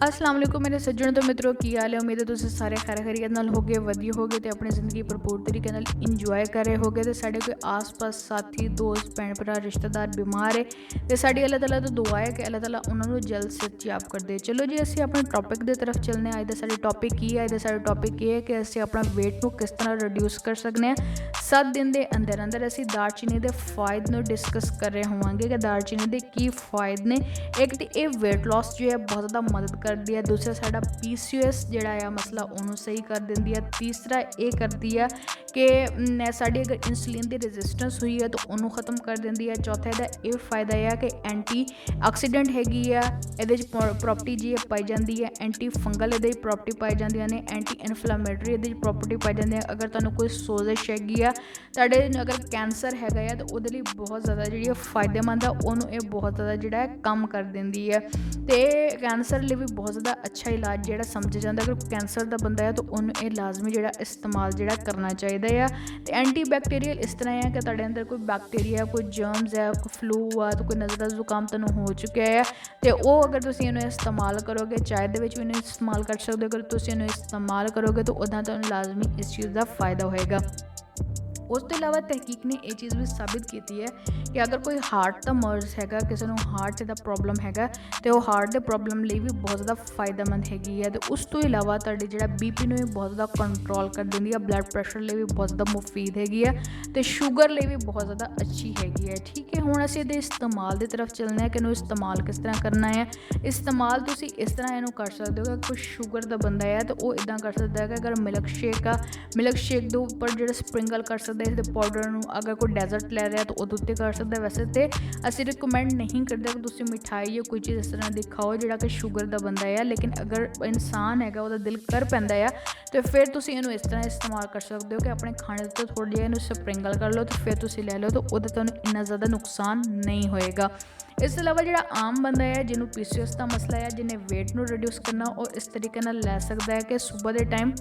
अस्सलाम वालेकुम मेरे सज्जनों तो मित्रों की हाल है। उम्मीद है तुसीं सारे खैर खैरियत नाल होगे, वधिया होगे ते अपनी ज़िंदगी भरपूर तरीके नाल इंजॉय कर रहे होगे। तो साढ़े कोई आस पास साथी दोस्त भैन भरा रिश्तेदार बीमार है तो साड़ी अल्लाह ताला तो दुआ है कि अल्लाह ताला उन्होंने जल्द से याब कर दे। चलो जी असीं अपने टॉपिक की तरफ चलने। अज दा साडा टॉपिक की है? अज दा साडा टॉपिक ये है कि असीं अपना वेट नूं किस तरह रिड्यूस कर सकते हैं 7 दिन के अंदर अंदर। असीं दालचीनी के फायदे नूं डिस्कस कर रहे होवांगे कि दालचीनी के की फायदे ने। एक तो ये वेट लॉस जो है बहुत ज़्यादा मदद करती है। दूसरा साडा PCOS जिहड़ा आ मसला उन्होंने सही कर देंदी है। तीसरा ये करती है कि साड़ी अगर इंसुलिन की रेजिस्टेंस हुई है तो उन्होंने ख़त्म कर देंदी है। चौथा इसका ये फायदा है कि एंटीऑक्सीडेंट हैगी आ, ये प्रॉपर्टी जी पाई जाती है। एंटी फंगल ये प्रॉपर्टी पाई जाती ने। एंटी इन्फ्लामेटरी ये प्रॉपर्टी पाई जाती है। अगर तुहानूं कोई सोजिश हैगी आ, तुहाडे अगर कैंसर हैगा आ तो उहदे लई बहुत ज़्यादा जी फायदेमंद है। उन्होंने ये बहुत ज़्यादा जिहड़ा कम कर देंदी है। तो कैंसर लिए भी बहुत ज़्यादा अच्छा इलाज जो समझा जाता। अगर कैंसर का बंदा है तो उन्होंने ये लाजमी जो इस्तेमाल जो करना चाहिए है। तो एंटीबैक्टीरियल इस तरह है कि तुहाडे अंदर कोई बैक्टीरिया कोई जर्म्स है कोई फ्लू आ तो कोई नज़ला जुकाम तुहानूं हो चुका है तो वो अगर तुसीं इन्हूं इस्तेमाल करोगे, चाय दे विच भी इन्हूं इस्तेमाल कर सकते हो। अगर तुसीं इन्हूं इस्तेमाल करोगे तो उदा तुहानूं लाजमी इस चीज़ का फ़ायदा होएगा। उस तो इलावा तहकीक ने यह चीज़ भी साबित की है कि अगर कोई हार्ट का मर्ज है, किसी को हार्ट का प्रॉब्लम है तो वह हार्ट के प्रॉब्लम लिए भी बहुत ज़्यादा फायदेमंद हैगी है। तो उस तो इलावा तुहाडे जिहड़ा BP नूं भी बहुत ज़्यादा कंट्रोल कर देंदी है। ब्लड प्रैशर लिए भी बहुत ज़्यादा मुफीद हैगी है। तो शुगर लिए भी बहुत ज़्यादा अच्छी हैगी है। ठीक है, हुण असीं इहदे इस्तेमाल की तरफ चलना है कि इहनूं इस्तेमाल किस तरह करना है। इस्तेमाल तुसीं इस तरह इहनूं कर सकते हो कि कोई शुगर का बंदा है तो वह इदां कर सकता है कि अगर मिल्क शेक के उपर जो स्प्रिंकल कर सकते हैं पाउडर नूं। अगर कोई डेजर्ट लै रहा तो वो उत्ते कर सकता है। वैसे तो असीं रिकमेंड नहीं करते कि तुसीं मिठाई या कोई चीज़ इस तरह दी खाओ जिहड़ा कि शुगर का बंदा है। लेकिन अगर इंसान है वह दिल कर पैंदा है तो फिर तुसीं इहनूं इस तरह इस्तेमाल कर सकते हो कि अपने खाने तो थोड़ा जिहा इहनूं स्प्रिंकल कर लो तो फिर तुसीं लै लो तो उहदा तुहानूं इन्ना ज़्यादा नुकसान नहीं होएगा। इस अलावा जो आम बंदा है जिन्हों PCOS का मसला है, जिन्हें वेट नूं रिड्यूस करना और इस तरीके नाल लै सकता है कि सुबह के टाइम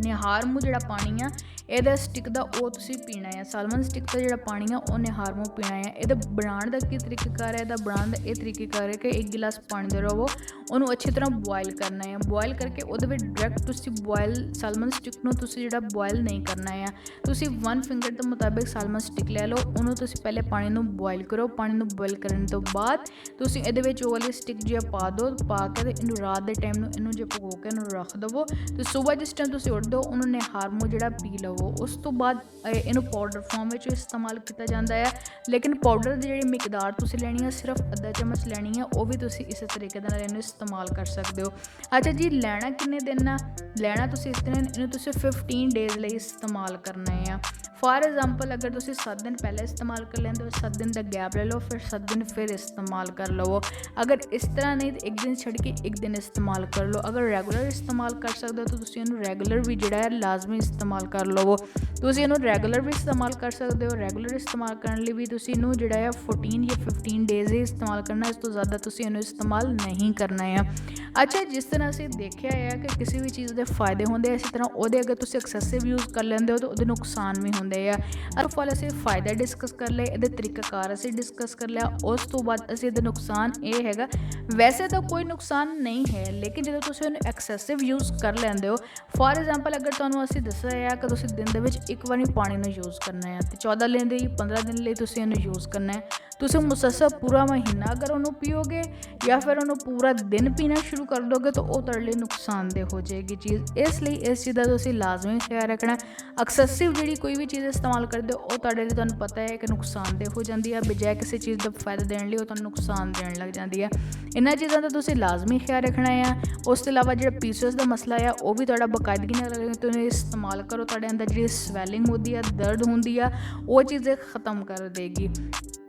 निहार मूँह जो पानी आ ये स्टिक का वो तुसीं पीना है। सालमन स्टिक का जो पानी है वह निहार मूँह पीना है। ये बनाने का की तरीकेकार है, बनाने का ये तरीकेकार है कि 1 गिलास पानी दे रहो उन्होंने अच्छी तरह बॉयल करना है। बॉयल करके वो डायरैक्ट तुसीं बॉयल सालमन स्टिक नूं तुसीं जिहड़ा बॉयल नहीं करना है। तुसीं 1 फिंगर के मुताबिक सालमन स्टिक लै लो, उन्होंने तुसीं पहले पानी नूं बॉयल करो। पानी नूं बॉयल करने तो बाद तुसीं इहदे विच वो वाली स्टिक जो पा दो, पा के ते इनू रात के टाइम इनू जो भगो के इनू रख दवो तो सुबह जिस टाइम तुसीं उठ दो उन्होंने निहार मूँह जो पी लवो। उस तो बाद इनू पाउडर फॉर्म में इस्तेमाल किया जाता है। लेकिन पाउडर की जी मिकदार तुसीं लैनी है सिर्फ आधा चम्मच लैनी है, वो भी तुसीं इस तरीके नाल इनू इस्तेमाल कर सकते हो। अच्छा जी, लैना किन्ने दिन ना लैना तुसीं इस तरह इनू तुसीं 15 डेज़ लिए इस्तेमाल करना है। फॉर एग्जाम्पल अगर तुसीं 7 दिन पहले इस्तेमाल कर लेंदे हो, 7 दिन का गैप ले लो, फिर 7 दिन फिर इस्तेमाल कर लो। अगर इस तरह नहीं तो 1 दिन छड़ के 1 दिन इस्तेमाल कर लो। अगर रेगुलर इस्तेमाल कर सकते हो तो तुसीं इनू रेगुलर भी जिहड़ा है लाजमी इस्तेमाल कर लो। तुसीं इनू रेगुलर भी इस्तेमाल कर सकते हो। रेगुलर इस्तेमाल करने लिए भी तुसीं इनू जिहड़ा है 14 या 15 डेज़ ही इस्तेमाल करना, इस तो ज़्यादा तुसीं इनू इस्तेमाल नहीं करना है। अच्छा, जिस तरह असीं देखिया है कि किसी भी चीज़ के फायदे होंदे, इसी तरह वो अगर तुसीं एक्सैसिव यूज़ कर लेंदे हो तो वो नुकसान भी होंदे आ। हर फल असीं फायदे डिस्कस कर ले, ये तरीकाकार असीं डिस्कस कर लिया। उस तो बाद असीं इहदे नुकसान ये हैगा, वैसे तो कोई नुकसान नहीं है लेकिन जो तुसीं इहनूं एक्सैसिव यूज़ कर लैंदे हो। फॉर एग्जाम्पल अगर तुहानूं असीं दस्सिआ है कि तुसीं दिन दे विच 1 वारी पानी नूं यूज़ करना है तो 14 दिन ਲਈ 15 दिन ਲਈ तुसीं इहनूं यूज़ करना है। तुसीं मुसलसल पूरा महीना अगर उन्होंने पियोगे या फिर उन्होंने पूरा दिन पीना शुरू कर दोगे तो वो तुहाडे लई नुकसानदेह हो जाएगी चीज़। इसलिए इस चीज़ का तुसीं लाजमी ख्याल रखना। एक्सैसिव जी कोई भी चीज़ इस्तेमाल करते हो वो तुहाडे लई तुहानूं पता है कि नुकसानदेह हो जाती है, बजाय किसी चीज़ का फायदा देने लिए वो तुहानूं नुकसान देने लग जाती है। इन्हां चीज़ों का तुसीं लाजमी ख्याल रखना है। उस तो इलावा जो PCOS का मसला है वो भी तुहाडा बाकायदगी नाल तुसीं इस्तेमाल करो, तुहाडे अंदर जी स्वैलिंग होती है, दर्द होंदी है, वो चीज़ें ख़त्म कर देगी।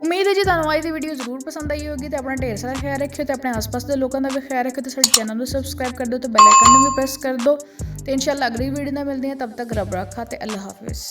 उम्मीद है जी तुहानूं अज दी वीडियो जरूर पसंद आई होगी। तो अपना ढेर सारा ख्याल रखियो, तो अपने आस पास के लोगों का भी ख्याल रखियो, तो साडे चैनल को सबसक्राइब कर दो, तो बैल आइकन भी प्रेस कर दो। तो इंशाअल्लाह अगली वीडियो में मिलते हैं, तब तक रब रखा ते अल्लाह हाफिज़।